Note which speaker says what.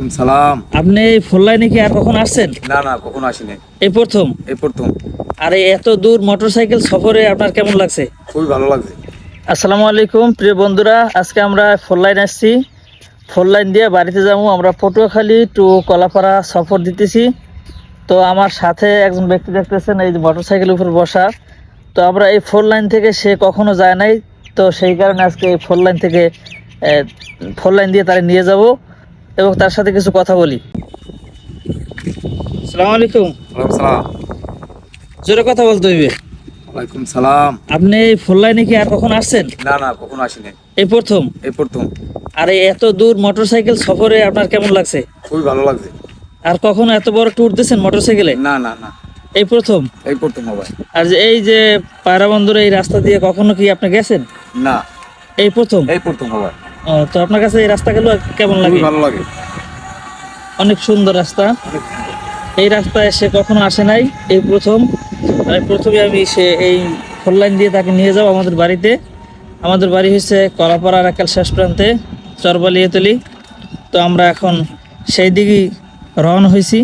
Speaker 1: ওয়ালাইকুম সালাম।
Speaker 2: আপনি এই ফুল লাইনে কি আর কখন আসছেন?
Speaker 1: না না, কখনো আসিনি,
Speaker 2: এই প্রথম?
Speaker 1: এই প্রথম।
Speaker 2: আর এই এত দূর মোটরসাইকেল সফরে আপনার কেমন লাগছে?
Speaker 1: খুবই ভালো লাগছে।
Speaker 2: আসসালামু আলাইকুম প্রিয় বন্ধুরা, আজকে আমরা ফুল লাইন আসছি। ফুল লাইন দিয়ে বাড়িতে যাবো। আমরা পটুয়াখালী টু কলাপাড়া সফর দিতেছি। তো আমার সাথে একজন ব্যক্তি দেখতেছেন, এই যে মোটরসাইকেলের উপর বসা। তো আমরা এই ফোর লাইন থেকে সে কখনো যায় নাই, তো সেই কারণে আজকে এই ফোর লাইন থেকে ফোর লাইন দিয়ে তারা নিয়ে যাব এবং তার সাথে কিছু কথা বলি। আসসালামু আলাইকুম।
Speaker 1: ওয়ালাইকুম সালাম।
Speaker 2: জোরে কথা বলতে হইবে।
Speaker 1: ওয়ালাইকুম সালাম।
Speaker 2: আপনি এই ফোর লাইনে কি আর কখন আসছেন?
Speaker 1: না না, কখনো আসিনি,
Speaker 2: এই প্রথম?
Speaker 1: এই প্রথম।
Speaker 2: আর এই এত দূর মোটরসাইকেল সফরে আপনার কেমন লাগছে?
Speaker 1: খুবই ভালো লাগছে।
Speaker 2: আর কখনো এত বড় ট্যুর দিয়েছেন মোটরসাইকেলে?
Speaker 1: না না না,
Speaker 2: এই প্রথম?
Speaker 1: এই প্রথম হবে।
Speaker 2: আর যে এই যে পায়রা বন্দর এই রাস্তা দিয়ে কখনো কি আপনি গেছেন?
Speaker 1: না,
Speaker 2: এই প্রথম?
Speaker 1: এই প্রথম হবে।
Speaker 2: তো আপনার কাছে এই রাস্তাগুলো কেমন লাগে?
Speaker 1: খুবই ভালো লাগে।
Speaker 2: অনেক সুন্দর রাস্তা। এই রাস্তায় সে কখনো আসে নাই, এই প্রথম। আমি প্রথমে এই ফোর লাইন দিয়ে তাকে নিয়ে যাব আমাদের বাড়িতে। আমাদের বাড়ি হচ্ছে কলাপাড়ার একাল শেষ প্রান্তে, চরবালিয়াতলি। তো আমরা এখন সেই দিকেই রওনা হয়েছি।